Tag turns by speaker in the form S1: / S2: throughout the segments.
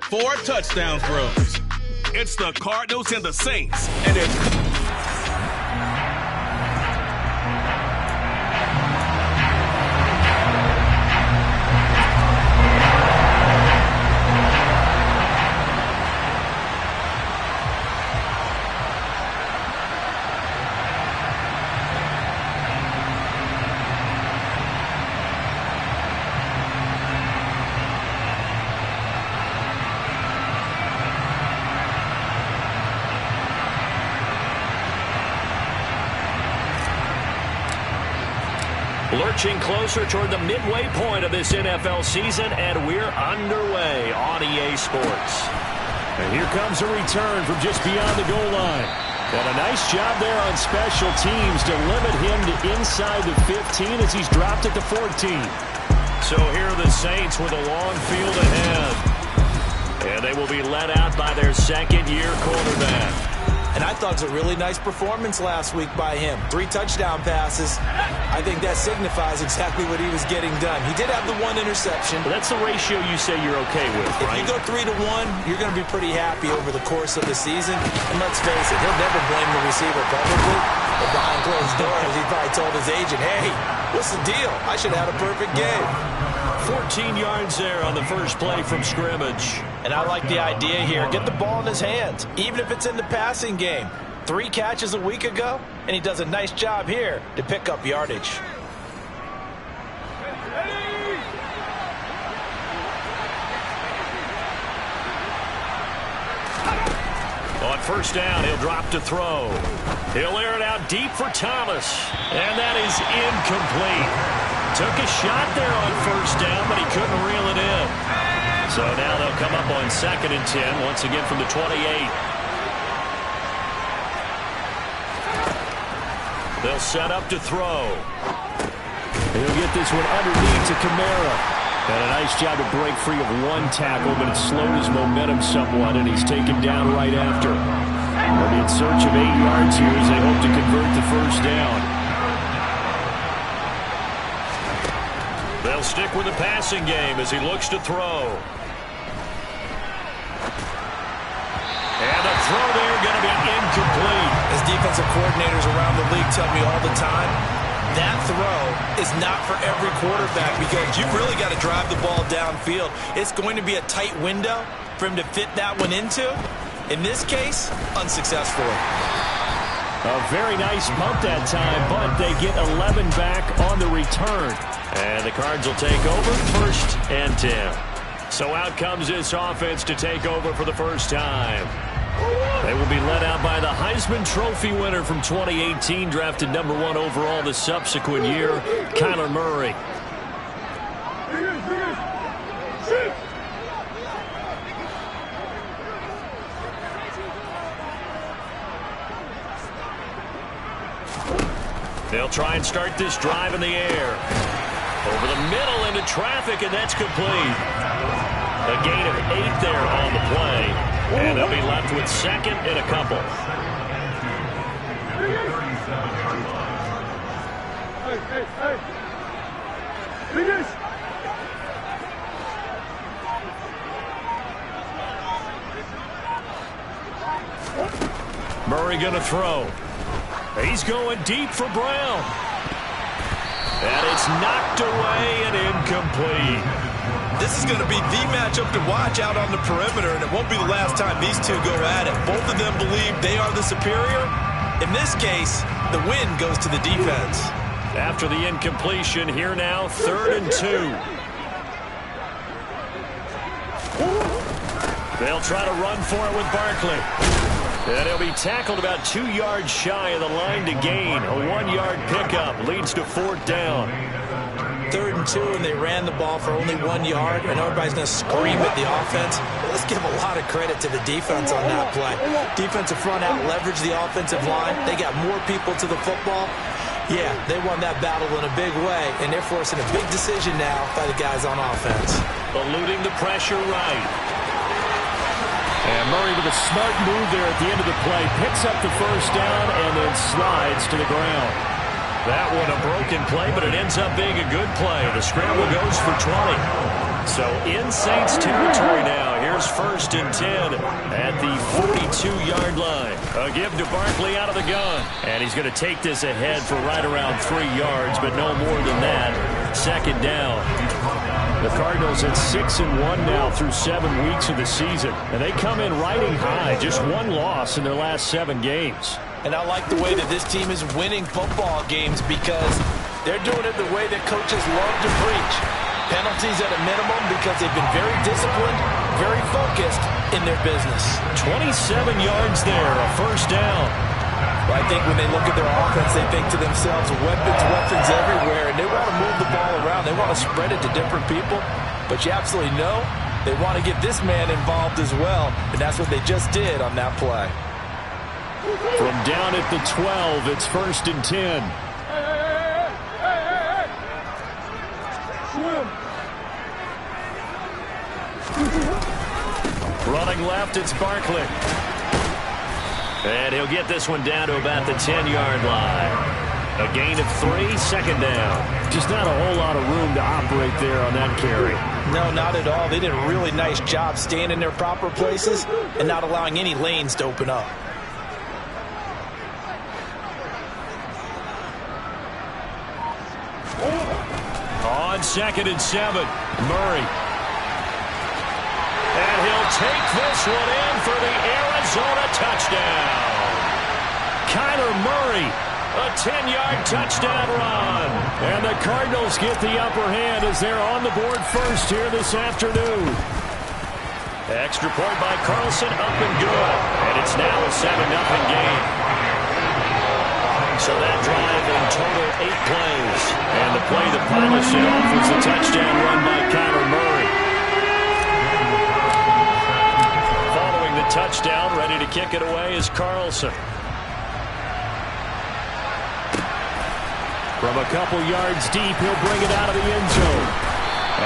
S1: 4 touchdown throws.
S2: It's the Cardinals and the Saints, and it's...
S3: Lurching closer toward the midway point of this NFL season, and we're underway on EA Sports.
S4: And here comes a return from just beyond the goal line. And a nice job there on special teams to limit him to inside the 15 as he's dropped at the 14.
S3: So here are the Saints with a long field ahead. And they will be led out by their second-year quarterback.
S5: And I thought it was a really nice performance last week by him. 3 touchdown passes. I think that signifies exactly what he was getting done. He did have the 1 interception.
S3: But that's the ratio you say you're okay with, right?
S5: If you go 3-1, you're going to be pretty happy over the course of the season. And let's face it, he'll never blame the receiver publicly. But behind closed doors, he probably told his agent, hey, what's the deal? I should have had a perfect game.
S3: 14 yards there on the first play from scrimmage.
S5: And I like the idea here. Get the ball in his hands, even if it's in the passing game. 3 catches a week ago, and he does a nice job here to pick up yardage.
S3: On first down, he'll drop to throw. He'll air it out deep for Thomas. And that is incomplete. Took a shot there on first down, but he couldn't reel it in. So now they'll come up on 2nd and 10, once again from the 28. They'll set up to throw.
S4: He'll get this one underneath to Kamara. And a nice job to break free of 1 tackle, but it slowed his momentum somewhat, and he's taken down right after. They'll be in search of 8 yards here as they hope to convert the first down.
S3: They'll stick with the passing game as he looks to throw. And the throw there going to be incomplete.
S5: As defensive coordinators around the league tell me all the time, that throw is not for every quarterback because you've really got to drive the ball downfield. It's going to be a tight window for him to fit that one into. In this case, unsuccessfully.
S4: A very nice bump that time, but they get 11 back on the return.
S3: And the Cards will take over 1st and 10. So out comes this offense to take over for the first time. They will be led out by the Heisman Trophy winner from 2018, drafted number 1 overall the subsequent year, Kyler Murray. They'll try and start this drive in the air. Over the middle into traffic, and that's complete. A gain of 8 there on the play. And they'll be left with 2nd and a couple. Murray going to throw. He's going deep for Brown. And it's knocked away and incomplete.
S5: This is going to be the matchup to watch out on the perimeter, and it won't be the last time these two go at it. Both of them believe they are the superior. In this case, the win goes to the defense.
S3: After the incompletion, here now, 3rd and 2. They'll try to run for it with Barkley. And he'll be tackled about 2 yards shy of the line to gain. A 1-yard pickup leads to 4th down.
S5: 3rd and 2, and they ran the ball for only 1 yard, and everybody's going to scream at the offense. Let's give a lot of credit to the defense on that play. Defensive front out leveraged the offensive line. They got more people to the football. Yeah, they won that battle in a big way, and they're forcing a big decision now by the guys on offense.
S3: Eluding the pressure right.
S4: And Murray with a smart move there at the end of the play. Picks up the first down and then slides to the ground.
S3: That one a broken play, but it ends up being a good play. The scramble goes for 20. So in Saints territory now. Here's 1st first and 10 at the 42-yard line. A give to Barkley out of the gun. And he's going to take this ahead for right around 3 yards, but no more than that. Second down. The Cardinals at 6-1 now through 7 weeks of the season. And they come in riding high. Just one loss in their last 7 games.
S5: And I like the way that this team is winning football games because they're doing it the way that coaches love to preach. Penalties at a minimum because they've been very disciplined, very focused in their business.
S3: 27 yards there, a first down.
S5: Well, I think when they look at their offense, they think to themselves, weapons everywhere, and they want to move the ball around. They want to spread it to different people, but you absolutely know they want to get this man involved as well, and that's what they just did on that play.
S3: From down at the 12, it's first and 10. Running left, it's Barkley. And he'll get this one down to about the 10-yard line. A gain of 3, second down.
S4: Just not a whole lot of room to operate there on that carry.
S5: No, not at all. They did a really nice job staying in their proper places and not allowing any lanes to open up.
S3: On 2nd and 7, Murray. And he'll take this one in for the Arizona touchdown. Kyler Murray, a 10-yard touchdown run. And the Cardinals get the upper hand as they're on the board first here this afternoon. Extra point by Carlson, up and good. And it's now a 7-0 game. So that drive in total 8 plays. And the play that polished it off was a touchdown run by Kyler Murray. Following the touchdown, ready to kick it away is Carlson. From a couple yards deep, he'll bring it out of the end zone.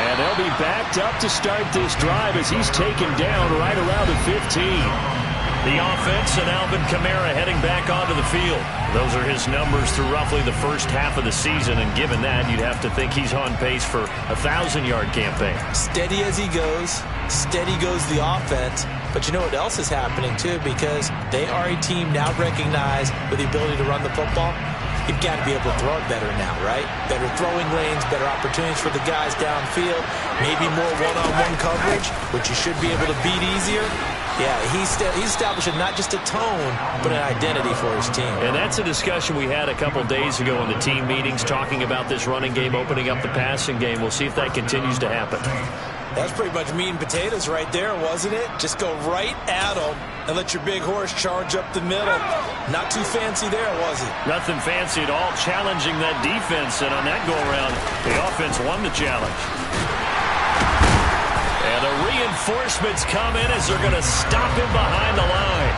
S3: And they'll be backed up to start this drive as he's taken down right around the 15. The offense and Alvin Kamara heading back onto the field. Those are his numbers through roughly the first half of the season, and given that, you'd have to think he's on pace for a 1,000-yard campaign.
S5: Steady as he goes, steady goes the offense. But you know what else is happening, too, because they are a team now recognized with the ability to run the football. You've got to be able to throw it better now, right? Better throwing lanes, better opportunities for the guys downfield, maybe more one-on-one coverage, which you should be able to beat easier. Yeah, he's establishing not just a tone, but an identity for his team.
S3: And that's a discussion we had a couple days ago in the team meetings, talking about this running game, opening up the passing game. We'll see if that continues to happen.
S5: That's pretty much meat and potatoes right there, wasn't it? Just go right at them and let your big horse charge up the middle. Not too fancy there, was it?
S3: Nothing fancy at all, challenging that defense. And on that go-around, the offense won the challenge. And the reinforcements come in as they're going to stop him behind the line.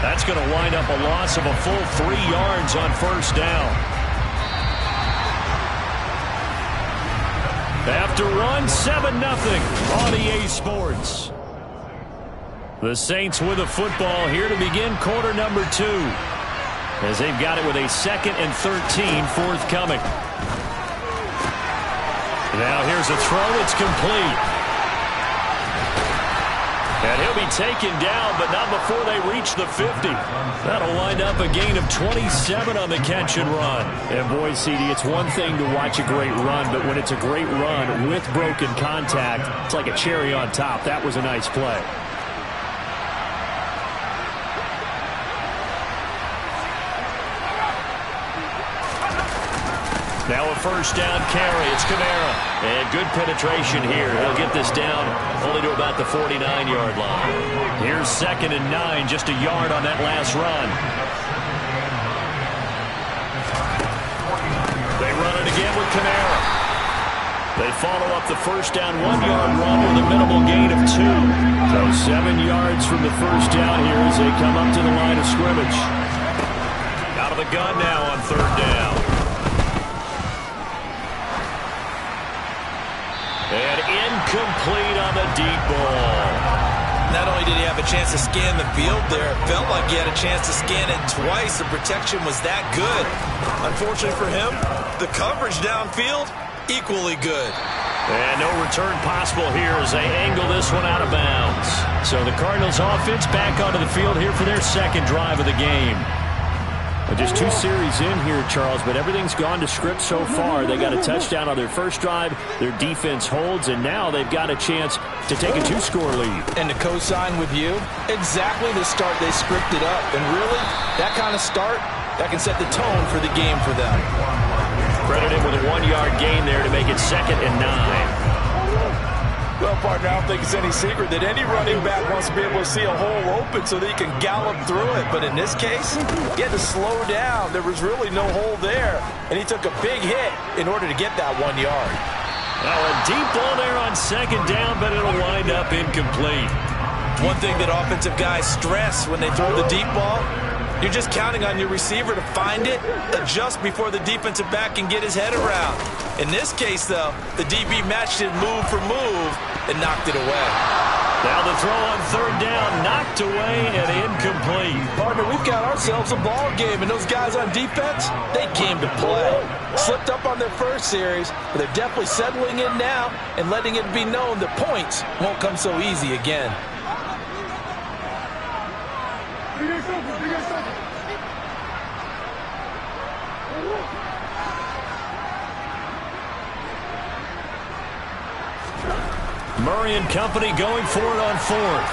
S3: That's going to wind up a loss of a full 3 yards on first down. After one, 7-0 on EA Sports. The Saints with a football here to begin quarter number 2. As they've got it with a 2nd and 13 forthcoming. Now here's a throw. It's complete. And he'll be taken down, but not before they reach the 50. That'll wind up a gain of 27 on the catch and run.
S4: And boy, CD, it's one thing to watch a great run, but when it's a great run with broken contact, it's like a cherry on top. That was a nice play.
S3: Now a first down carry. It's Kamara. And good penetration here. He'll get this down only to about the 49-yard line. Here's 2nd and 9, just a yard on that last run. They run it again with Kamara. They follow up the first down 1-yard run with a minimal gain of 2. So 7 yards from the first down here as they come up to the line of scrimmage. Out of the gun now on 3rd down. And incomplete on the deep ball.
S5: Not only did he have a chance to scan the field there, it felt like he had a chance to scan it twice. The protection was that good. Unfortunately for him, the coverage downfield, equally good.
S3: And no return possible here as they angle this one out of bounds. So the Cardinals offense back onto the field here for their second drive of the game. Well, just 2 series in here, Charles, but everything's gone to script so far. They got a touchdown on their first drive. Their defense holds, and now they've got a chance to take a 2-score lead.
S5: And to co-sign with you, exactly the start they scripted up. And really, that kind of start, that can set the tone for the game for them.
S3: Credit him with a 1-yard gain there to make it 2nd and 9.
S5: Well, partner, I don't think it's any secret that any running back wants to be able to see a hole open so that he can gallop through it. But in this case, he had to slow down. There was really no hole there. And he took a big hit in order to get that 1 yard.
S3: Now a deep ball there on 2nd down, but it'll wind up incomplete.
S5: One thing that offensive guys stress when they throw the deep ball, you're just counting on your receiver to find it, adjust before the defensive back can get his head around. In this case, though, the DB matched it move for move and knocked it away.
S3: Now the throw on 3rd down, knocked away and incomplete.
S5: Partner, we've got ourselves a ball game, and those guys on defense, they came to play. Slipped up on their first series, but they're definitely settling in now and letting it be known that points won't come so easy again.
S3: Murray and company going for it on 4th.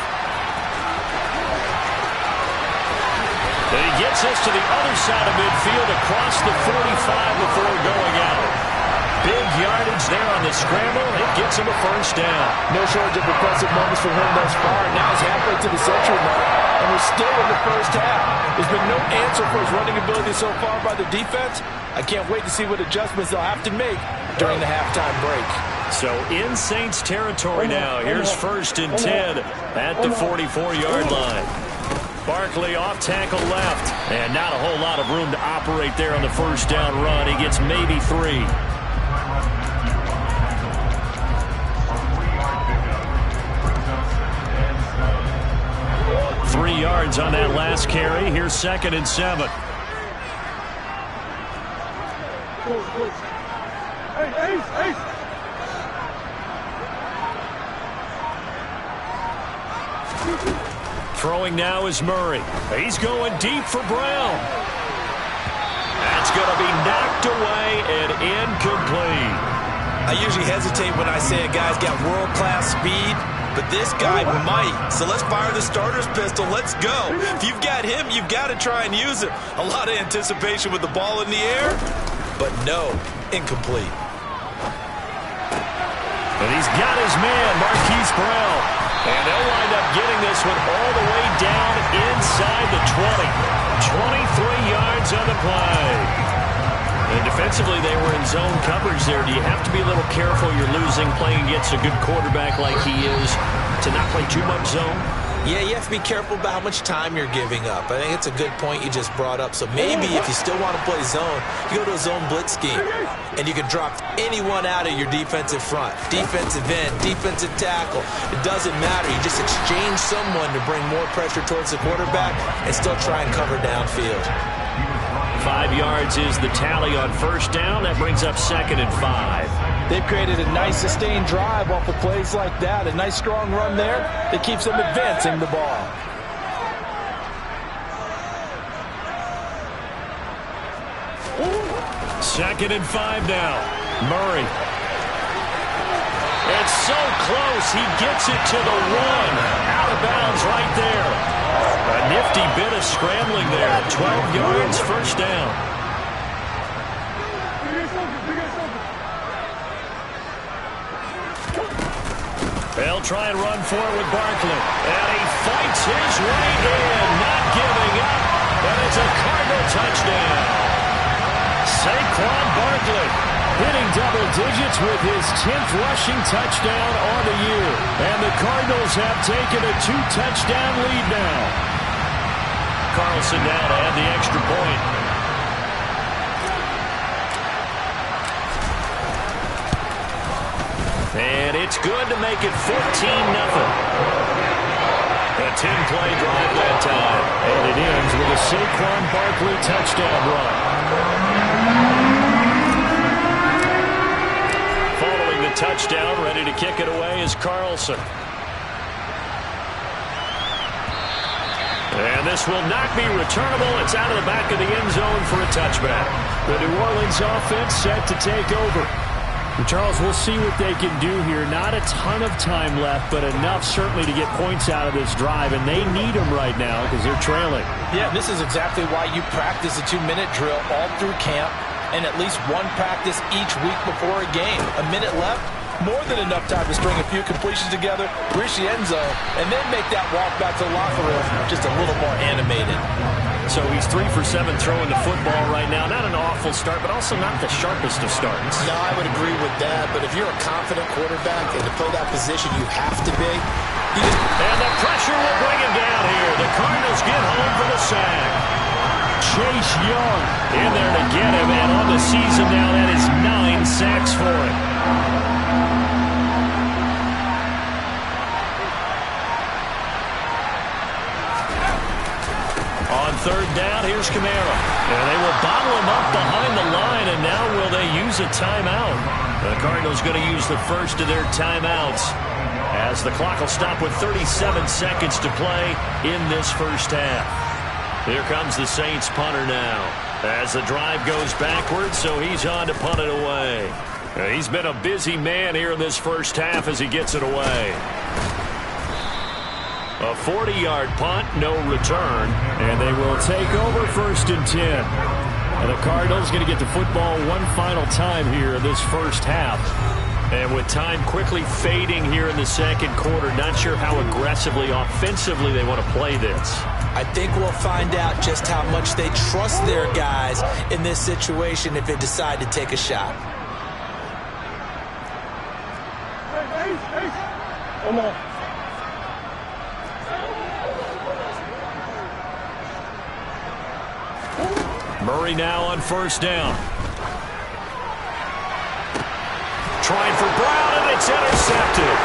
S3: And he gets us to the other side of midfield across the 45 before going out. Big yardage there on the scramble. It gets him a 1st down.
S5: No shortage of impressive moments for him thus far. Now he's halfway to the century mark, and we're still in the first half. There's been no answer for his running ability so far by the defense. I can't wait to see what adjustments they'll have to make during the halftime break.
S3: So in Saints territory now. Here's 1st and 10 at the 44-yard line. Barkley off tackle left. And not a whole lot of room to operate there on the 1st down run. He gets maybe 3. Three yards on that last carry. Here's 2nd and 7. Throwing now is Murray. He's going deep for Brown. That's going to be knocked away and incomplete.
S5: I usually hesitate when I say a guy's got world-class speed, but this guy might. So let's fire the starter's pistol. Let's go. If you've got him, you've got to try and use it. A lot of anticipation with the ball in the air, but no, incomplete.
S3: And he's got his man, Marquise Brown. And they'll wind up getting this one all the way down inside the 20. 23 yards on the play. And defensively, they were in zone coverage there. Do you have to be a little careful? You're losing, playing against a good quarterback like he is, to not play too much zone?
S5: Yeah, you have to be careful about how much time you're giving up. I think it's a good point you just brought up. So maybe if you still want to play zone, you go to a zone blitz scheme. And you can drop anyone out of your defensive front. Defensive end, defensive tackle. It doesn't matter. You just exchange someone to bring more pressure towards the quarterback and still try and cover downfield.
S3: 5 yards is the tally on 1st down. That brings up 2nd and 5.
S5: They've created a nice sustained drive off of plays like that. A nice strong run there that keeps them advancing the ball.
S3: Second and 5 now. Murray. It's so close. He gets it to the 1. Out of bounds right there. A nifty bit of scrambling there. 12 yards, 1st down. They'll try and run for it with Barkley. And he fights his way in, not giving up. And it's a Cardinal touchdown. Saquon Barkley hitting double digits with his 10th rushing touchdown on the year. And the Cardinals have taken a 2-touchdown lead now. Carlson now to add the extra point. And it's good to make it 14-0. A 10-play drive that time. And it ends with a Saquon Barkley touchdown run. Following the touchdown. Ready to kick it away is Carlson. And this will not be returnable. It's out of the back of the end zone for a touchback.
S4: The New Orleans offense set to take over. And Charles, we'll see what they can do here. Not a ton of time left, but enough certainly to get points out of this drive, and they need them right now because they're trailing.
S5: Yeah, this is exactly why you practice a 2-minute drill all through camp and at least one practice each week before a game. A minute left, more than enough time to string a few completions together, reach the end zone, and then make that walk back to the locker room just a little more animated.
S3: So he's 3 for 7 throwing the football right now. Not an awful start, but also not the sharpest of starts.
S6: No, I would agree with that. But if you're a confident quarterback and to play that position, you have to be.
S3: And the pressure will bring him down here. The Cardinals get home for the sack.
S4: Chase Young
S3: in there to get him, and on the season now, that is 9 sacks for him. On third down, here's Kamara. And they will bottle him up behind the line, and now will they use a timeout? The Cardinals going to use the first of their timeouts as the clock will stop with 37 seconds to play in this first half. Here comes the Saints punter now as the drive goes backwards, so he's on to punt it away. He's been a busy man here in this first half as he gets it away. A 40-yard punt, no return.
S4: And they will take over 1st and 10. And the Cardinals going to get the football one final time here in this first half.
S3: And with time quickly fading here in the second quarter, not sure how aggressively, offensively they want to play this.
S5: I think we'll find out just how much they trust their guys in this situation if they decide to take a shot.
S7: Come on.
S3: Murray now on first down. Trying for Brown, and it's intercepted.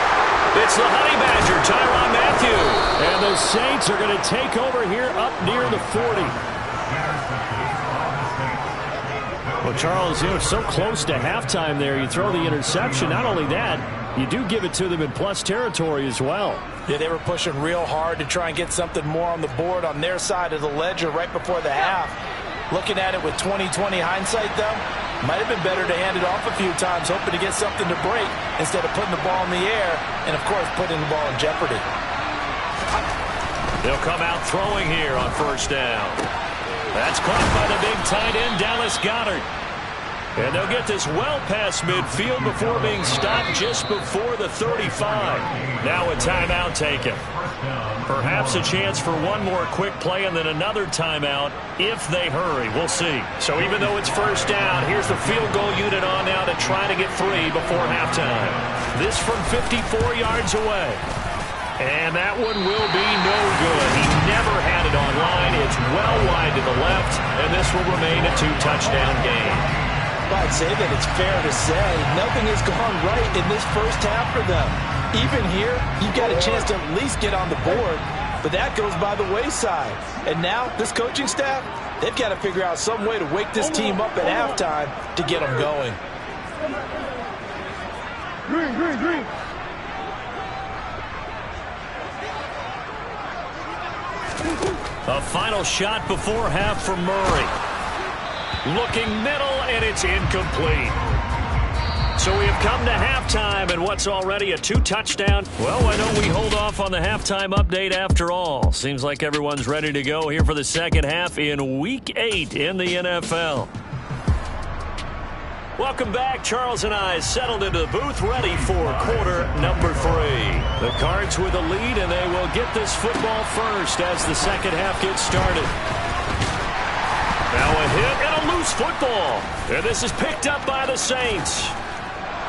S3: It's the Honey Badger, Tyrann Mathieu.
S4: And the Saints are going to take over here up near the 40. Well, Charles, it's so close to halftime there. You throw the interception. Not only that, you do give it to them in plus territory as well.
S5: Yeah, they were pushing real hard to try and get something more on the board on their side of the ledger right before the half. Looking at it with 20/20 hindsight, though, might have been better to hand it off a few times, hoping to get something to break instead of putting the ball in the air and, of course, putting the ball in jeopardy.
S3: They'll come out throwing here on first down. That's caught by the big tight end, Dallas Goedert. And they'll get this well past midfield before being stopped just before the 35. Now a timeout taken. Perhaps a chance for one more quick play and then another timeout if they hurry. We'll see. So even though it's first down, here's the field goal unit on now to try to get 3 before halftime. This from 54 yards away. And that one will be no good. He never had it on line. It's well wide to the left, and this will remain a 2-touchdown game.
S5: I'd say that it's fair to say nothing has gone right in this first half for them. Even here, you've got a chance to at least get on the board, but that goes by the wayside. And now, this coaching staff, they've got to figure out some way to wake this team up at halftime to get them going.
S7: Green.
S3: A final shot before half from Murray. Looking middle, and it's incomplete. So we have come to halftime, and what's already a 2-touchdown. Well, why don't we hold off on the halftime update after all? Seems like everyone's ready to go here for the second half in Week 8 in the NFL. Welcome back. Charles and I settled into the booth, ready for quarter number 3. The Cards with a lead, and they will get this football first as the second half gets started. Now a hit and a loose football. And this is picked up by the Saints.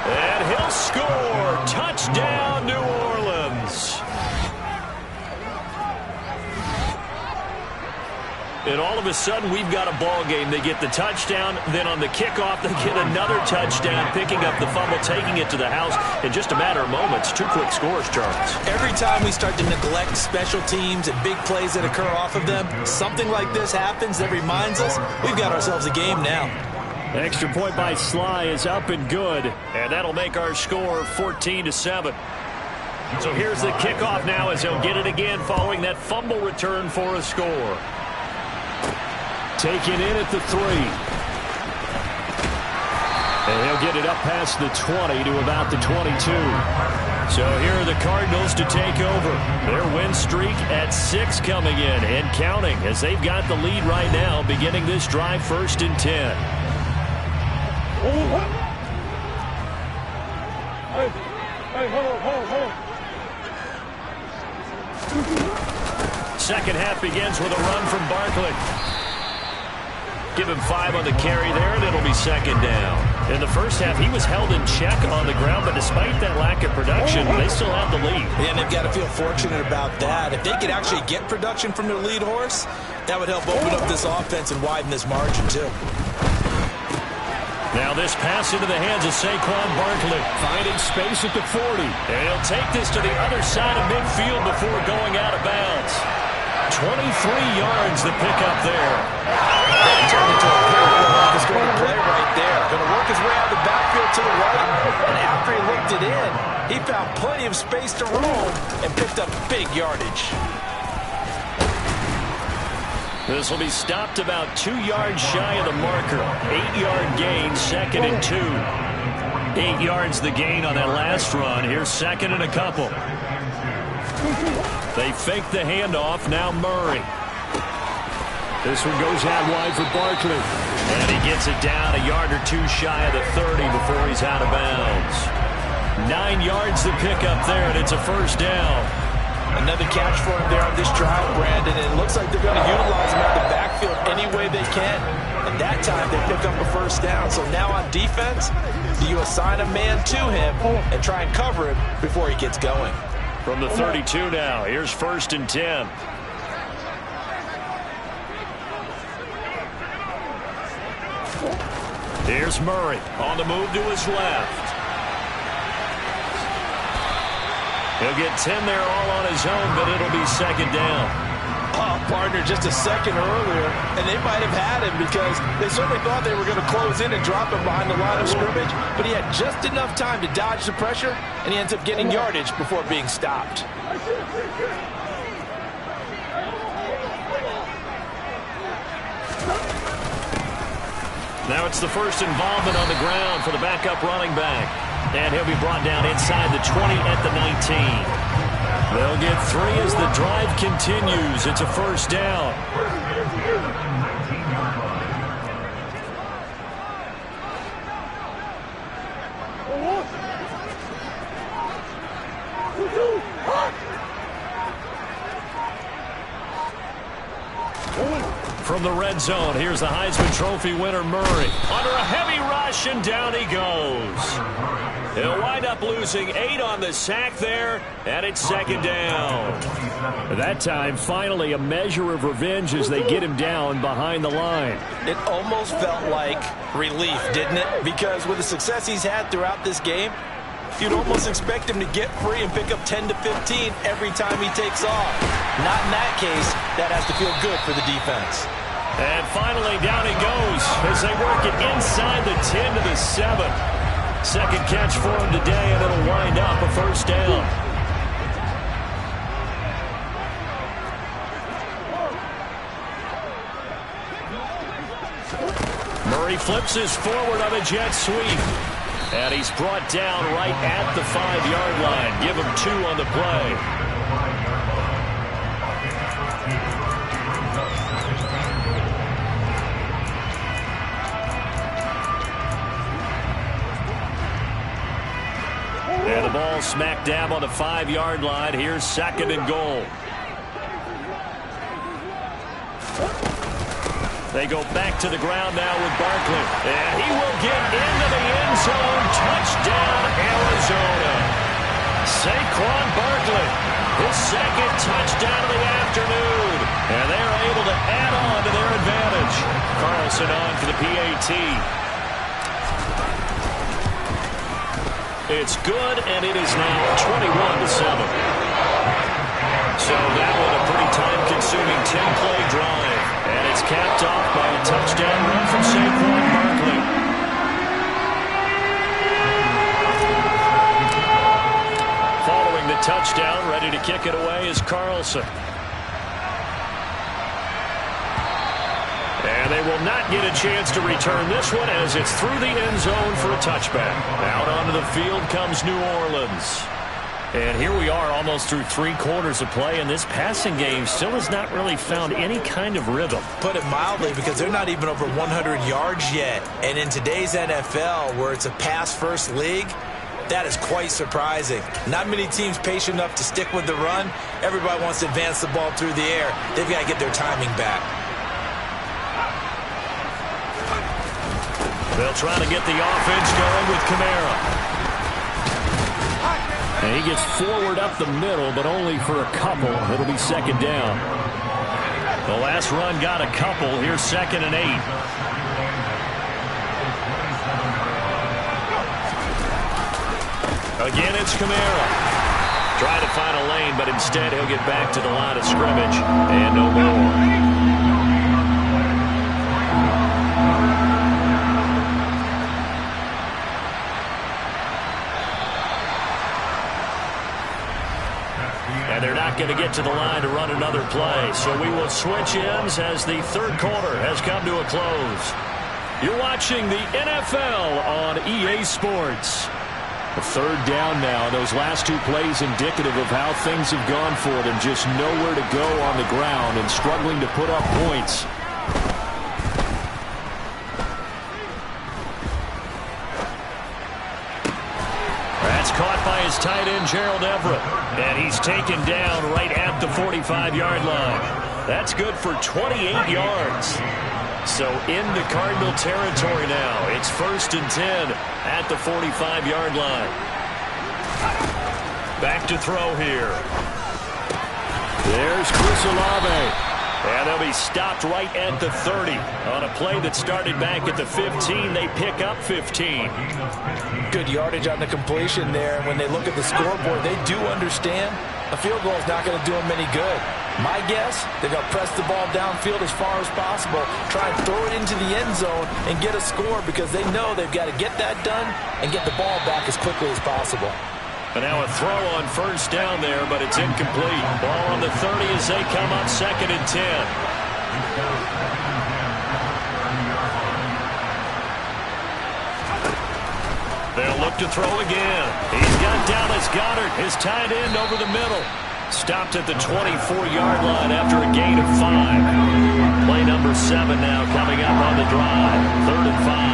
S3: And he'll score. Touchdown, New Orleans. And all of a sudden, we've got a ball game. They get the touchdown. Then on the kickoff, they get another touchdown, picking up the fumble, taking it to the house in just a matter of moments. 2 quick scores, Charles.
S5: Every time we start to neglect special teams and big plays that occur off of them, something like this happens that reminds us we've got ourselves a game now.
S3: Extra point by Sly is up and good, and that'll make our score 14-7. So here's the kickoff now as he'll get it again following that fumble return for a score.
S4: Taken in at the 3. And he'll get it up past the 20 to about the 22.
S3: So here are the Cardinals to take over. Their win streak at 6 coming in and counting as they've got the lead right now beginning this drive 1st and 10.
S7: Hey, hold on.
S3: Second half begins with a run from Barkley. Give him 5 on the carry there, and it'll be second down. In the first half, he was held in check on the ground, but despite that lack of production, they still have the lead.
S5: And they've got to feel fortunate about that. If they could actually get production from their lead horse, that would help open up this offense and widen this margin, too.
S3: Now this pass into the hands of Saquon Barkley.
S4: Finding space at the 40.
S3: And he'll take this to the other side of midfield before going out of bounds. 23 yards the pickup there.
S5: That turned into a very well-orchestrated play right there. Going to work his way out of the backfield to the right. And after he looked it in, he found plenty of space to roam and picked up big yardage.
S3: This will be stopped about 2 yards shy of the marker. 8-yard gain, 2nd and 2. 8 yards the gain on that last run. Here's 2nd and a couple. They fake the handoff. Now Murray.
S4: This one goes out wide for Barkley.
S3: And he gets it down a yard or 2 shy of the 30 before he's out of bounds. 9 yards to pick up there, and it's a first down.
S5: Another catch for him there on this drive, Brandon, and it looks like they're going to utilize him out of the backfield any way they can. And that time they pick up a first down. So now on defense, do you assign a man to him and try and cover him before he gets going?
S3: From the 32 now, here's 1st and 10. Here's Murray on the move to his left. He'll get 10 there all on his own, but it'll be second down.
S5: Oh, partner, just a second earlier, and they might have had him because they certainly thought they were going to close in and drop him behind the line of scrimmage, but he had just enough time to dodge the pressure, and he ends up getting yardage before being stopped.
S3: Now it's the first involvement on the ground for the backup running back. And he'll be brought down inside the 20 at the 19. They'll get 3 as the drive continues. It's a first down. From the red zone, here's the Heisman Trophy winner, Murray. Under a heavy rush, and down he goes. He'll wind up losing 8 on the sack there, and it's second down.
S4: That time, finally, a measure of revenge as they get him down behind the line.
S5: It almost felt like relief, didn't it? Because with the success he's had throughout this game, you'd almost expect him to get free and pick up 10 to 15 every time he takes off. Not in that case. That has to feel good for the defense.
S3: And finally, down he goes as they work it inside the 10 to the 7. Second catch for him today, and it'll wind up a first down. Murray flips his forward on a jet sweep. And he's brought down right at the 5-yard line. Give him 2 on the play. And the ball smack dab on the 5-yard line. Here's second and goal. They go back to the ground now with Barkley. And he will get into the end zone. Touchdown, Arizona. Saquon Barkley, his second touchdown of the afternoon. And they're able to add on to their advantage. Carlson on for the PAT. It's good, and it is now 21-7. So that was a pretty time-consuming 10-play drive. And it's capped off by a touchdown run from Saquon Barkley. touchdown. Ready to kick it away is Carlson. And they will not get a chance to return this one as it's through the end zone for a touchback. Out onto the field comes New Orleans. And here we are almost through 3 quarters of play, and this passing game still has not really found any kind of rhythm.
S5: Put it mildly, because they're not even over 100 yards yet. And in today's NFL, where it's a pass-first league, that is quite surprising. Not many teams patient enough to stick with the run. Everybody wants to advance the ball through the air. They've got to get their timing back.
S3: They'll try to get the offense going with Kamara.
S4: And he gets forward up the middle, but only for a couple. It'll be second down.
S3: The last run got a couple. Here's 2nd and 8. Again, it's Kamara. Try to find a lane, but instead he'll get back to the line of scrimmage. And no more. And they're not going to get to the line to run another play. So we will switch ends as the third quarter has come to a close. You're watching the NFL on EA Sports.
S4: A third down now. Those last 2 plays indicative of how things have gone for them. Just nowhere to go on the ground and struggling to put up points.
S3: Caught by his tight end, Gerald Everett. And he's taken down right at the 45-yard line. That's good for 28 yards. So into Cardinal territory now. It's 1st and 10 at the 45-yard line. Back to throw here.
S4: There's Chris Olave.
S3: And they'll be stopped right at the 30. On a play that started back at the 15, they pick up 15.
S5: Good yardage on the completion there. And when they look at the scoreboard, they do understand a field goal is not going to do them any good. My guess, they're going to press the ball downfield as far as possible, try and throw it into the end zone and get a score, because they know they've got to get that done and get the ball back as quickly as possible.
S3: And now a throw on 1st down there, but it's incomplete. Ball on the 30 as they come up 2nd and 10. They'll look to throw again. He's got Dallas Goedert, his tight end, over the middle. Stopped at the 24-yard line after a gain of 5. Play number 7 now coming up on the drive. 3rd and 5.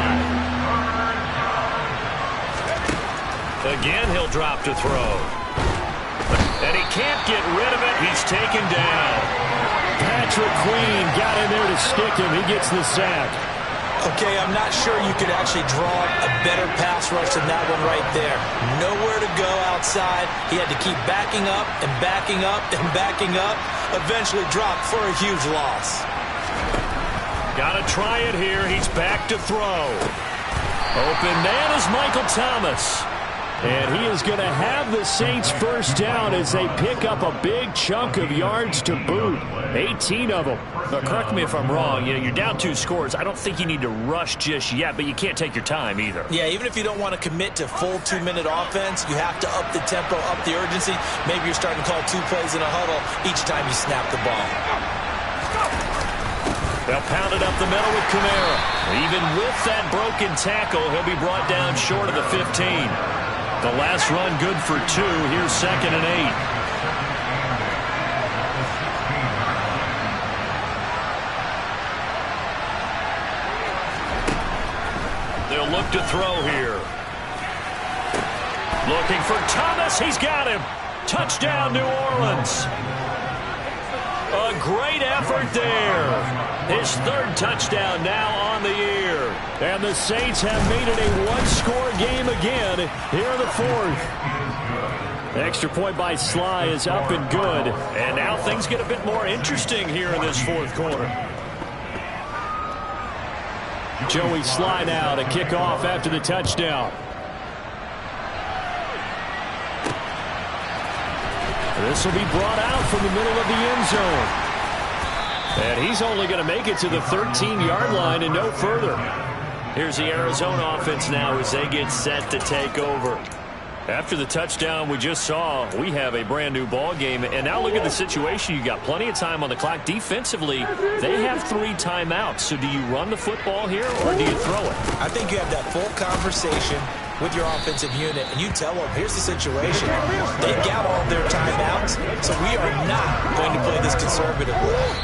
S3: Again, he'll drop to throw. And he can't get rid of it. He's taken down.
S4: Patrick Queen got in there to stick him. He gets the sack.
S5: Okay, I'm not sure you could actually draw a better pass rush than that one right there. Nowhere to go outside. He had to keep backing up and backing up and backing up. Eventually dropped for a huge loss.
S3: Got to try it here. He's back to throw. Open man is Michael Thomas.
S4: And he is going to have the Saints first down as they pick up a big chunk of yards to boot. 18 of them.
S3: Now, correct me if I'm wrong. You know, you're down 2 scores. I don't think you need to rush just yet, but you can't take your time either.
S5: Yeah, even if you don't want to commit to full 2-minute offense, you have to up the tempo, up the urgency. Maybe you're starting to call 2 plays in a huddle each time you snap the ball.
S3: They'll pound it up the middle with Kamara. Even with that broken tackle, he'll be brought down short of the 15. The last run good for 2. Here's 2nd and 8. They'll look to throw here. Looking for Thomas. He's got him. Touchdown, New Orleans. A great effort there. His 3rd touchdown now on the year.
S4: And the Saints have made it a 1-score game again here in the 4th. Extra point by Sly is up and good.
S3: And now things get a bit more interesting here in this 4th quarter.
S4: Joey Sly now to kick off after the touchdown. This will be brought out from the middle of the end zone. And he's only going to make it to the 13-yard line and no further.
S3: Here's the Arizona offense now as they get set to take over. After the touchdown we just saw, we have a brand new ball game. And now look at the situation. You got plenty of time on the clock. Defensively, they have 3 timeouts. So do you run the football here or do you throw it?
S5: I think you have that full conversation with your offensive unit, and you tell them, here's the situation. They've got all their timeouts, so we are not going to play this conservatively.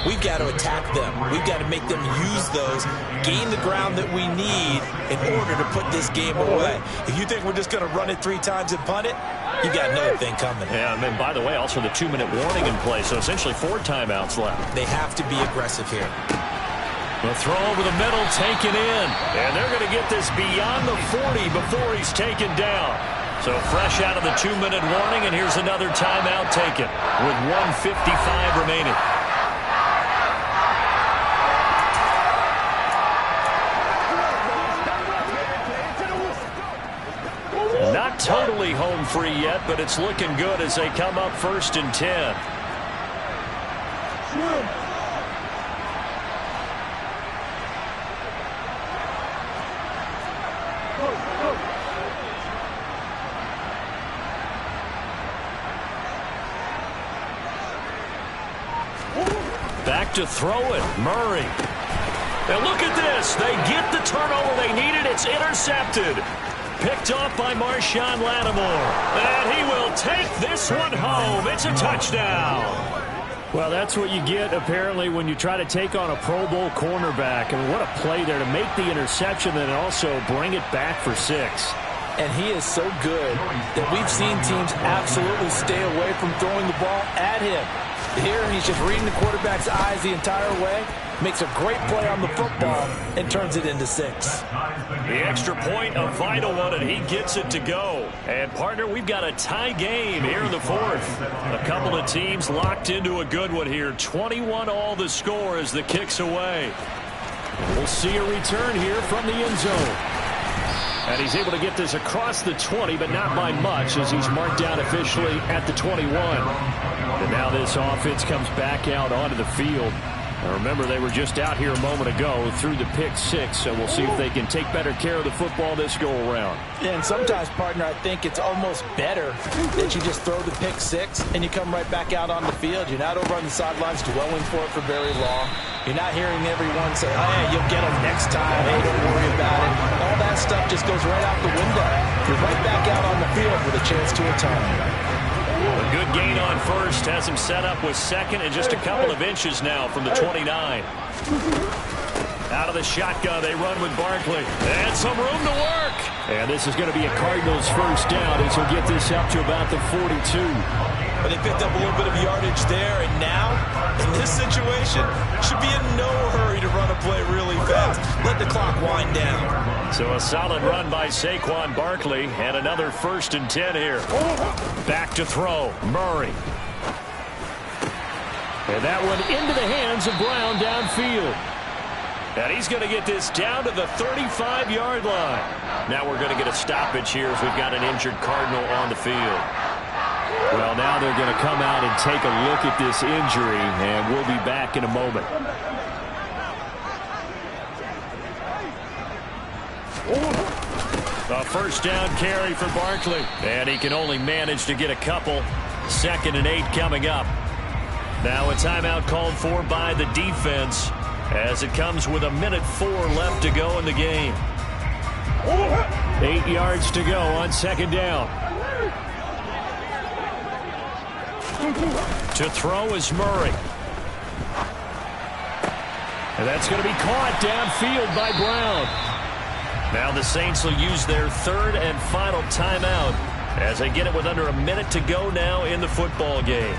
S5: We've got to attack them. We've got to make them use those, gain the ground that we need in order to put this game away. If you think we're just going to run it 3 times and punt it, you got another thing coming.
S3: Yeah, and by the way, also the 2-minute warning in play, so essentially 4 timeouts left.
S5: They have to be aggressive here.
S3: The throw over the middle, taken in. And they're going to get this beyond the 40 before he's taken down. So fresh out of the 2-minute warning, and here's another timeout taken with 1:55 remaining. Not totally home free yet, but it's looking good as they come up 1st and 10. Back to throw it, Murray. And look at this. They get the turnover they needed. It's intercepted. Picked off by Marshawn Lattimore. And he will take this one home. It's a touchdown.
S4: Well, that's what you get, apparently, when you try to take on a Pro Bowl cornerback. I mean, what a play there to make the interception and also bring it back for 6.
S5: And he is so good that we've seen teams absolutely stay away from throwing the ball at him. Here, he's just reading the quarterback's eyes the entire way, makes a great play on the football, and turns it into 6.
S3: The extra point, a vital one, and he gets it to go. And, partner, we've got a tie game here in the 4th. A couple of teams locked into a good one here. 21-all the score as the kick's away.
S4: We'll see a return here from the end zone. And he's able to get this across the 20, but not by much, as he's marked down officially at the 21. And now this offense comes back out onto the field. Now remember, they were just out here a moment ago through the pick 6, so we'll see if they can take better care of the football this go-around.
S5: And sometimes, partner, I think it's almost better that you just throw the pick 6 and you come right back out on the field. You're not over on the sidelines dwelling for it for very long. You're not hearing everyone say, oh, yeah, you'll get them next time. Hey, don't worry about it. All that stuff just goes right out the window. You're right back out on the field with a chance to return.
S3: A good gain on 1st, has him set up with 2nd and just a couple of inches now from the 29. Out of the shotgun, they run with Barkley. And some room to work.
S4: And this is going to be a Cardinals 1st down as he'll get this up to about the 42.
S5: But they picked up a little bit of yardage there, and now, in this situation, should be in no hurry to run a play really fast. Let the clock wind down.
S3: So a solid run by Saquon Barkley, and another 1st and 10 here. Back to throw, Murray.
S4: And that one into the hands of Brown downfield.
S3: And he's going to get this down to the 35-yard line. Now we're going to get a stoppage here as we've got an injured Cardinal on the field.
S4: Well, now they're going to come out and take a look at this injury, and we'll be back in a moment.
S3: A 1st down carry for Barkley. And he can only manage to get a couple. 2nd and 8 coming up. Now a timeout called for by the defense as it comes with 1:04 left to go in the game.
S4: 8 yards to go on 2nd down.
S3: To throw is Murray.
S4: And that's going to be caught downfield by Brown.
S3: Now the Saints will use their 3rd and final timeout as they get it with under a minute to go now in the football game.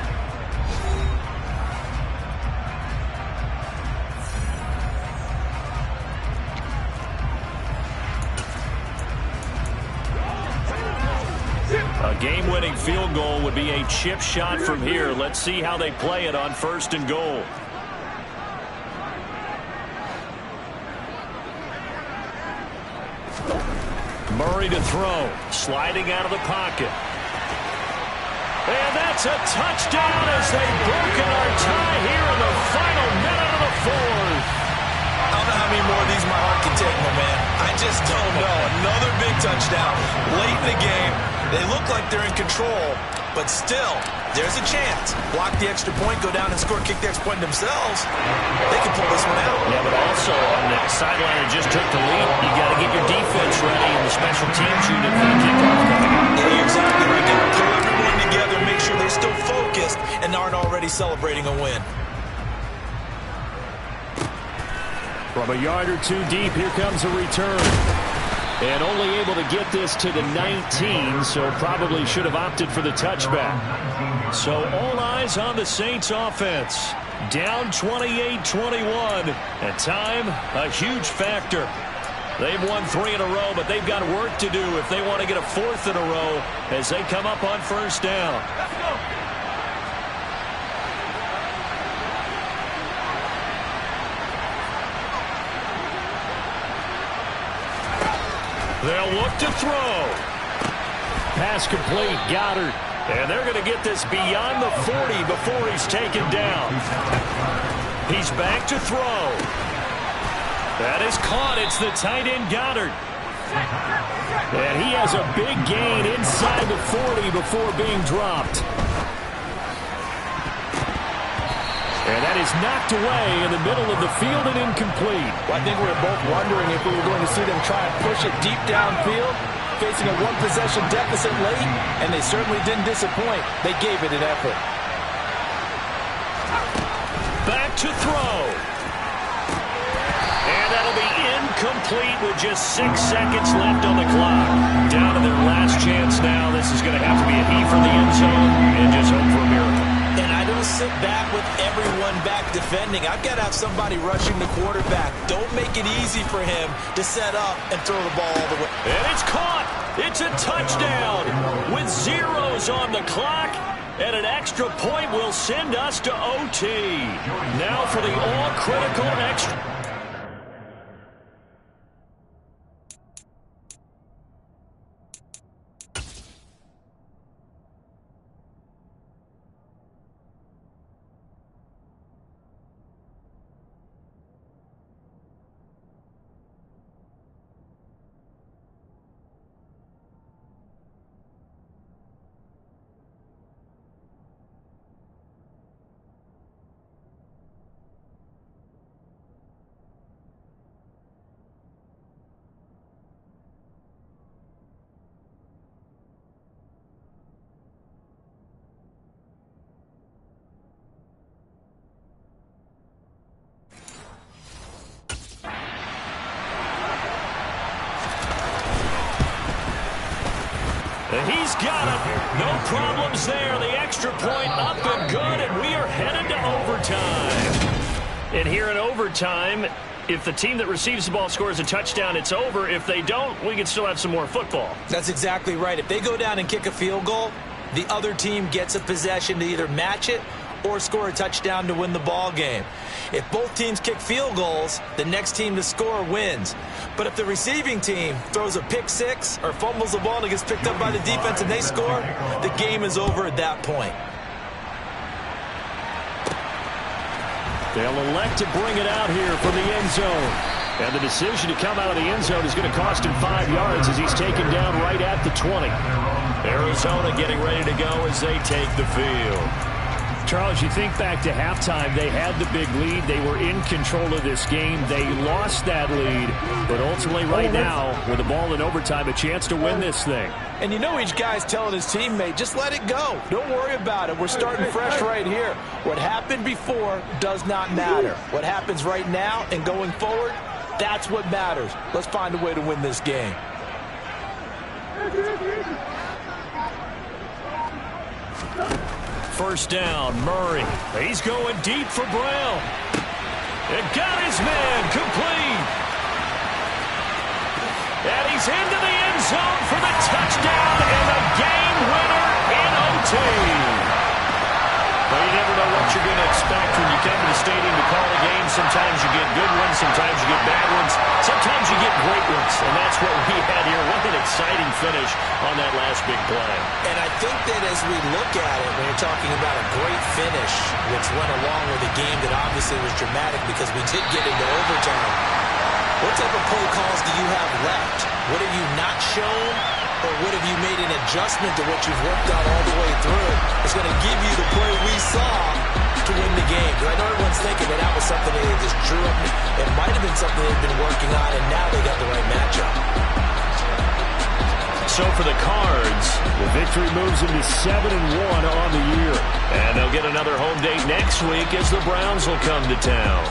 S3: A game-winning field goal would be a chip shot from here. Let's see how they play it on 1st and goal. Murray to throw, sliding out of the pocket. And that's a touchdown as they've broken our tie here in the final minute of the 4th.
S5: I don't know how many more of these my heart can take, my man. I just don't know. Another big touchdown late in the game. They look like they're in control, but still, there's a chance. Block the extra point, go down and score, kick the extra point themselves. They can pull this one out.
S3: Yeah, but also on the sideline that just took the lead, you got to get your defense ready in the special teams unit for the kickoff coming up.
S5: Yeah, you're exactly right. Got to pull everyone together, make sure they're still focused and aren't already celebrating a win.
S4: From a yard or two deep, here comes a return. And only able to get this to the 19, so probably should have opted for the touchback.
S3: So all eyes on the Saints offense. Down 28-21. And time, a huge factor. They've won 3 in a row, but they've got work to do if they want to get a 4th in a row as they come up on first down.
S7: Let's go.
S3: They'll look to throw.
S4: Pass complete, Goddard.
S3: And they're going to get this beyond the 40 before he's taken down. He's back to throw. That is caught. It's the tight end, Goddard.
S4: And he has a big gain inside the 40 before being dropped. And that is knocked away in the middle of the field and incomplete.
S6: Well, I think we were both wondering if we were going to see them try and push it deep downfield, facing a one-possession deficit late, and they certainly didn't disappoint. They gave it an effort.
S3: Back to throw. And that'll be incomplete with just 6 seconds left on the clock. Down to their last chance now. This is going to have to be a heave from the end zone and just hope for a miracle.
S5: And I don't sit back with everyone back defending. I've got to have somebody rushing the quarterback. Don't make it easy for him to set up and throw the ball all the way.
S3: And it's caught. It's a touchdown with zeros on the clock. And an extra point will send us to OT. Now for the all-critical extra. He's got it. No problems there. The extra point up and good, and we are headed to overtime. And here in overtime, if the team that receives the ball scores a touchdown, it's over. If they don't, we can still have some more football.
S5: That's exactly right. If they go down and kick a field goal, the other team gets a possession to either match it or score a touchdown to win the ball game. If both teams kick field goals, the next team to score wins. But if the receiving team throws a pick six or fumbles the ball and it gets picked up by the defense and they score, the game is over at that point.
S4: They'll elect to bring it out here from the end zone. And the decision to come out of the end zone is going to cost him 5 yards as he's taken down right at the 20.
S3: Arizona getting ready to go as they take the field.
S4: Charles, you think back to halftime, they had the big lead. They were in control of this game. They lost that lead. But ultimately right now, with the ball in overtime, a chance to win this thing.
S6: And you know each guy's telling his teammate, just let it go. Don't worry about it. We're starting fresh right here. What happened before does not matter. What happens right now and going forward, that's what matters. Let's find a way to win this game.
S3: First down, Murray. He's going deep for Brown. And got his man complete. And he's into the end zone for the touchdown and a game winner in OT. Well, you never know what you're going to expect when you come to the stadium to call a game. Sometimes you get good ones, sometimes you get bad ones, sometimes you get great ones. And that's what we had here. What an exciting finish on that last big play.
S5: And I think that as we look at it, when you're talking about a great finish, which went along with a game that obviously was dramatic because we did get into overtime, what type of play calls do you have left? What have you not shown? or what have you made an adjustment to what you've worked on all the way through? It's going to give you the play we saw to win the game. Because I know everyone's thinking that was something they just drew up. It might have been something they've been working on, and now they got the right matchup.
S3: So for the Cards,
S4: The victory moves them to 7-1 on the year.
S3: and they'll get another home date next week as the Browns will come to town.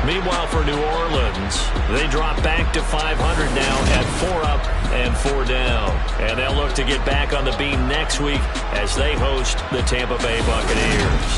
S3: Meanwhile, for New Orleans, they drop back to 500 now at 4 up and 4 down. And they'll look to get back on the beam next week as they host the Tampa Bay Buccaneers.